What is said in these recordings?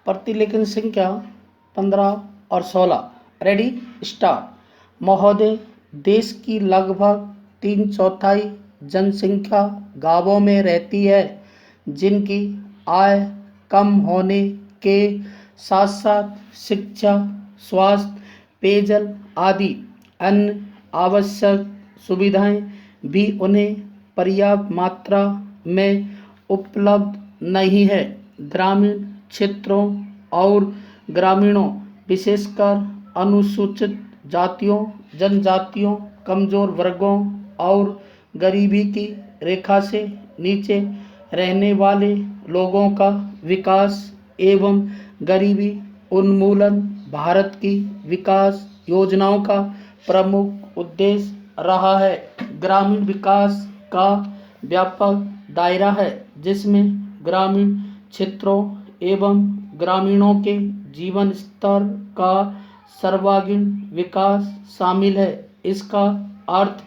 प्रतिलेखन संख्या 15 और 16। Ready start. महोदय, देश की लगभग 3/4 जनसंख्या गांवों में रहती है, जिनकी आय कम होने के साथ साथ शिक्षा, स्वास्थ्य, पेयजल आदि अन्य आवश्यक सुविधाएं भी उन्हें पर्याप्त मात्रा में उपलब्ध नहीं है। ग्रामीण क्षेत्रों और ग्रामीणों, विशेषकर अनुसूचित जातियों, जनजातियों, कमजोर वर्गों और गरीबी की रेखा से नीचे रहने वाले लोगों का विकास एवं गरीबी उन्मूलन भारत की विकास योजनाओं का प्रमुख उद्देश्य रहा है। ग्रामीण विकास का व्यापक दायरा है, जिसमें ग्रामीण क्षेत्रों एवं ग्रामीणों के जीवन स्तर का सर्वांगीण विकास शामिल है। इसका अर्थ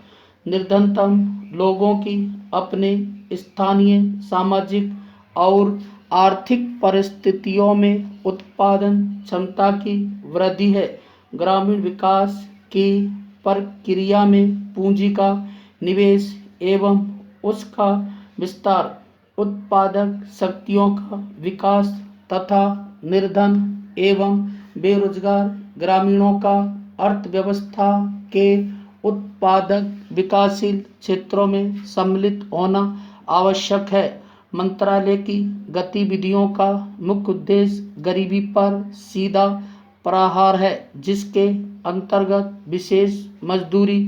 निर्धनतम लोगों की अपने स्थानीय सामाजिक और आर्थिक परिस्थितियों में उत्पादन क्षमता की वृद्धि है। ग्रामीण विकास की प्रक्रिया में पूंजी का निवेश एवं उसका विस्तार, उत्पादक शक्तियों का विकास तथा निर्धन एवं बेरोजगार ग्रामीणों का अर्थव्यवस्था के उत्पादक विकासशील क्षेत्रों में सम्मिलित होना आवश्यक है। मंत्रालय की गतिविधियों का मुख्य उद्देश्य गरीबी पर सीधा प्रहार है, जिसके अंतर्गत विशेष मजदूरी,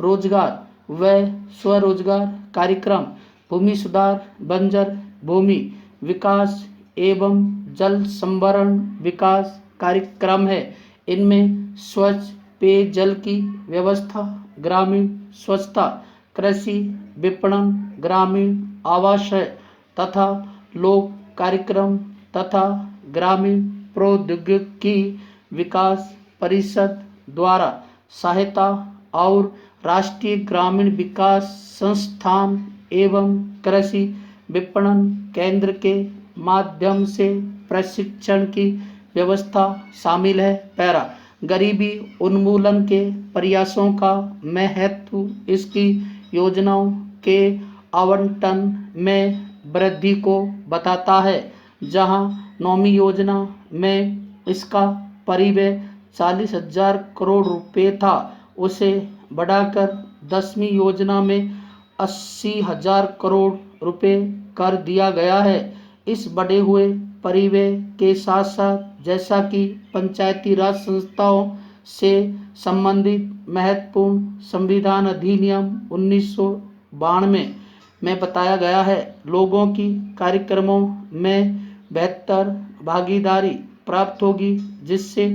रोजगार व स्वरोजगार कार्यक्रम, भूमि सुधार, बंजर भूमि विकास एवं जल संभरण विकास कार्यक्रम है। इनमें स्वच्छ पेयजल की व्यवस्था, ग्रामीण स्वच्छता, कृषि विपणन, ग्रामीण आवास तथा लोक कार्यक्रम तथा ग्रामीण प्रौद्योगिकी विकास परिषद द्वारा सहायता और राष्ट्रीय ग्रामीण विकास संस्थान एवं कृषि विपणन केंद्र के माध्यम से प्रशिक्षण की व्यवस्था शामिल है। पैरा गरीबी उन्मूलन के प्रयासों का महत्व इसकी योजनाओं के आवंटन में वृद्धि को बताता है। जहां 9वीं योजना में इसका परिव्यय 40,000 करोड़ रुपए था, उसे बढ़ाकर 10वीं योजना में 80,000 करोड़ रुपए कर दिया गया है। इस बढ़े हुए परिव्यय के साथ साथ जैसा कि पंचायती राज संस्थाओं से संबंधित महत्वपूर्ण संविधान अधिनियम 1992 में बताया गया है, लोगों की कार्यक्रमों में बेहतर भागीदारी प्राप्त होगी, जिससे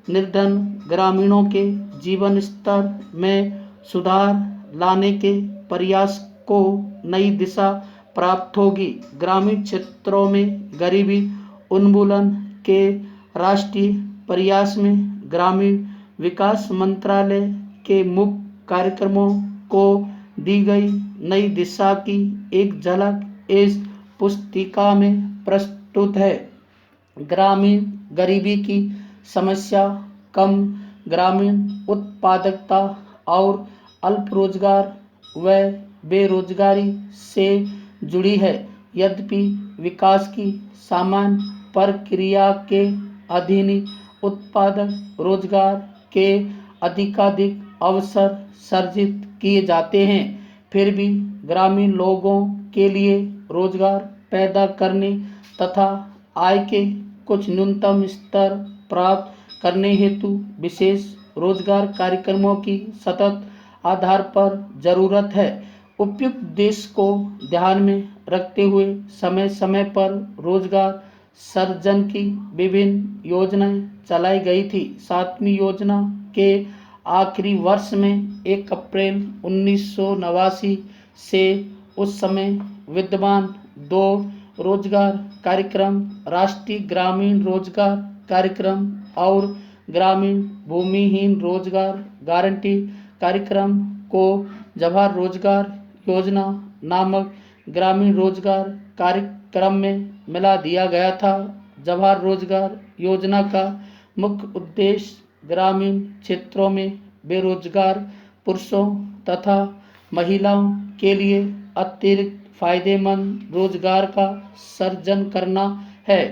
निर्धन ग्रामीणों के जीवन स्तर में सुधार लाने के प्रयास को नई दिशा प्राप्त होगी। ग्रामीण क्षेत्रों में गरीबी उन्मूलन के राष्ट्रीय प्रयास में ग्रामीण विकास मंत्रालय के मुख्य कार्यक्रमों को दी गई नई दिशा की एक झलक इस पुस्तिका में प्रस्तुत है। ग्रामीण गरीबी की समस्या कम ग्रामीण उत्पादकता और अल्प रोजगार व बेरोजगारी से जुड़ी है। यद्यपि विकास की सामान्य प्रक्रिया के अधीन उत्पादक रोजगार के अधिकाधिक अवसर सर्जित किए जाते हैं, फिर भी ग्रामीण लोगों के लिए रोजगार पैदा करने तथा आय के कुछ न्यूनतम स्तर प्राप्त करने हेतु विशेष रोजगार कार्यक्रमों की सतत आधार पर जरूरत है। उपयुक्त उद्देश्य को ध्यान में रखते हुए समय समय पर रोजगार सृजन की विभिन्न योजनाएं चलाई गई थी। 7वीं योजना के आखिरी वर्ष में 1 अप्रैल 1989 से उस समय विद्यमान 2 रोजगार कार्यक्रम, राष्ट्रीय ग्रामीण रोजगार कार्यक्रम और ग्रामीण भूमिहीन रोजगार गारंटी कार्यक्रम को जवाहर रोजगार योजना नामक ग्रामीण रोजगार कार्यक्रम में मिला दिया गया था, जवाहर रोजगार योजना का मुख्य उद्देश्य ग्रामीण क्षेत्रों में बेरोजगार पुरुषों तथा महिलाओं के लिए अतिरिक्त फायदेमंद रोजगार का सृजन करना है।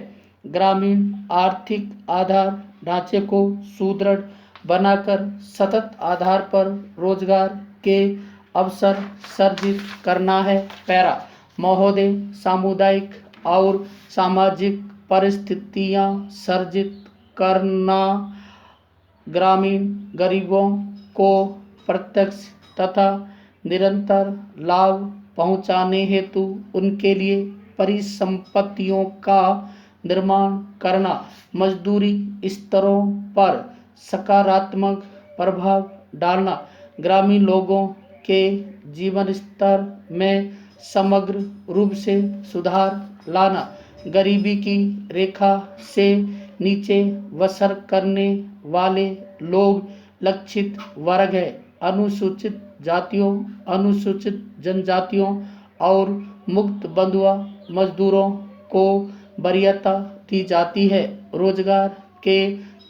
ग्रामीण आर्थिक आधार ढांचे को सुदृढ़ बनाकर सतत आधार पर रोजगार के अवसर सृजित करना है। पैरा महोदय, सामुदायिक और सामाजिक परिस्थितियां सृजित करना ग्रामीण गरीबों को प्रत्यक्ष तथा निरंतर लाभ पहुंचाने हेतु उनके लिए परिसंपत्तियों का निर्माण करना, मजदूरी स्तरों पर सकारात्मक प्रभाव डालना, ग्रामीण लोगों के जीवन स्तर में समग्र रूप से सुधार लाना, गरीबी की रेखा से नीचे बसर करने वाले लोग लक्षित वर्ग है। अनुसूचित जातियों, अनुसूचित जनजातियों और मुक्त बंधुआ मजदूरों को वरीयता दी जाती है। रोजगार के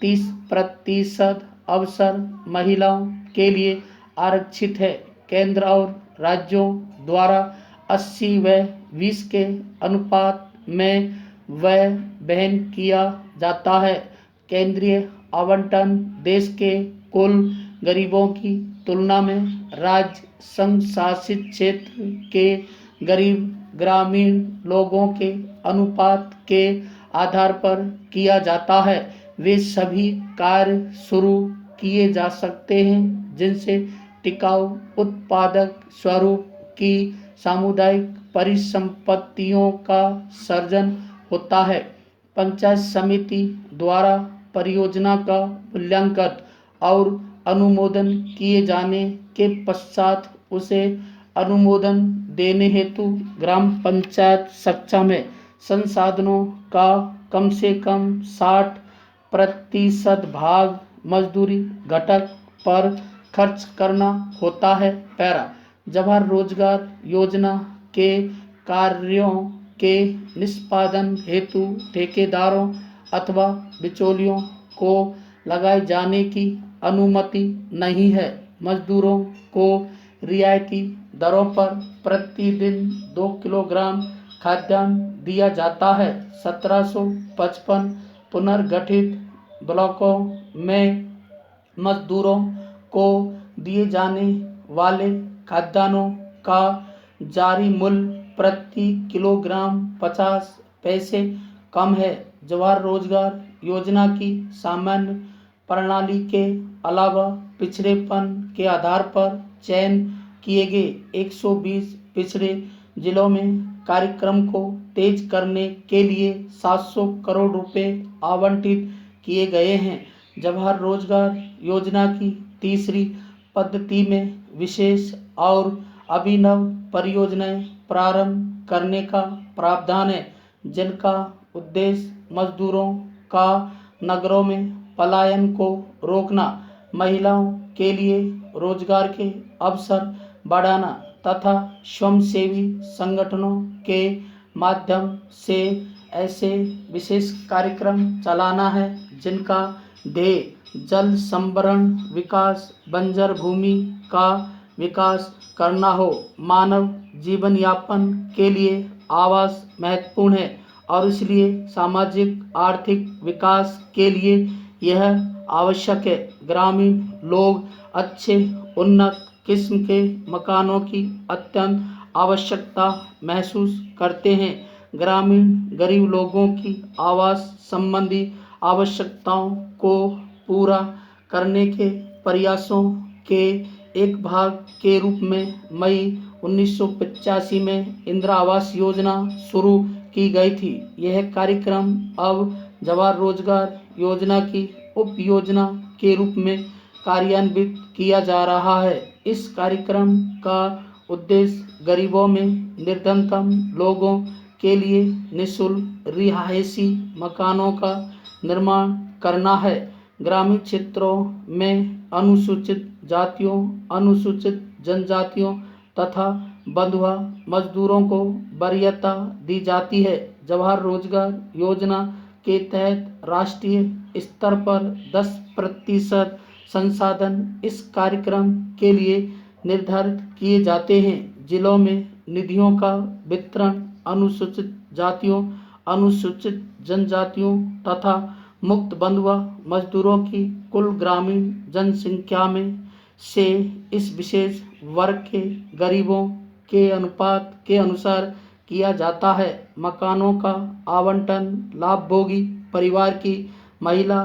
30% अवसर महिलाओं के लिए आरक्षित है। केंद्र और राज्यों द्वारा 80 व 20 के अनुपात में व्यय वहन किया जाता है। केंद्रीय आवंटन देश के कुल गरीबों की तुलना में राज्य संघ शासित क्षेत्र के गरीब ग्रामीण लोगों के अनुपात के आधार पर किया जाता है। वे सभी कार्य शुरू किए जा सकते हैं जिनसे टिकाऊ उत्पादक स्वरूप की सामुदायिक परिसंपत्तियों का सृजन होता है। पंचायत समिति द्वारा परियोजना का मूल्यांकन और अनुमोदन किए जाने के पश्चात उसे अनुमोदन देने हेतु ग्राम पंचायत कक्षा में संसाधनों का कम से कम 60% भाग मजदूरी घटक पर खर्च करना होता है। पैरा जवाहर रोजगार योजना के कार्यों के निष्पादन हेतु ठेकेदारों अथवा बिचौलियों को लगाए जाने की अनुमति नहीं है। मजदूरों को रियायती दरों पर प्रतिदिन 2 किलोग्राम खाद्यान्न दिया जाता है। 1755 पुनर्गठित ब्लॉकों में मजदूरों को दिए जाने वाले खाद्यान्नों का जारी मूल्य प्रति किलोग्राम 50 पैसे कम है। जवाहर रोजगार योजना की सामान्य प्रणाली के अलावा पिछड़ेपन के आधार पर चयन किए गए 120 पिछड़े जिलों में कार्यक्रम को तेज करने के लिए 700 करोड़ रुपए आवंटित किए गए हैं। जवाहर रोजगार योजना की तीसरी पद्धति में विशेष और अभिनव परियोजनाएं प्रारंभ करने का प्रावधान है, जिनका उद्देश्य मजदूरों का नगरों में पलायन को रोकना, महिलाओं के लिए रोजगार के अवसर बढ़ाना तथा स्वयंसेवी संगठनों के माध्यम से ऐसे विशेष कार्यक्रम चलाना है जिनका ध्येय जल संभरण विकास, बंजर भूमि का विकास करना हो। मानव जीवन यापन के लिए आवास महत्वपूर्ण है और इसलिए सामाजिक आर्थिक विकास के लिए यह आवश्यक है। ग्रामीण लोग अच्छे उन्नत किस्म के मकानों की अत्यंत आवश्यकता महसूस करते हैं। ग्रामीण गरीब लोगों की आवास संबंधी आवश्यकताओं को पूरा करने के प्रयासों के एक भाग के रूप में मई 1985 में इंदिरा आवास योजना शुरू की गई थी। यह कार्यक्रम अब जवाहर रोजगार योजना की उप योजना के रूप में कार्यान्वित किया जा रहा है। इस कार्यक्रम का उद्देश्य गरीबों में निर्धनतम लोगों के लिए निःशुल्क रिहायशी मकानों का निर्माण करना है। ग्रामीण क्षेत्रों में अनुसूचित जातियों, अनुसूचित जनजातियों तथा बंधुआ मजदूरों को वरीयता दी जाती है। जवाहर रोजगार योजना के तहत राष्ट्रीय स्तर पर 10% संसाधन इस कार्यक्रम के लिए निर्धारित किए जाते हैं। जिलों में निधियों का वितरण अनुसूचित जातियों, अनुसूचित जनजातियों तथा मुक्त बंधुआ मजदूरों की कुल ग्रामीण जनसंख्या में से इस विशेष वर्ग के गरीबों के अनुपात के अनुसार किया जाता है। मकानों का आवंटन लाभभोगी परिवार की महिला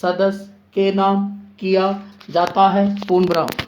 सदस्य के नाम किया जाता है। पूर्ण विराम।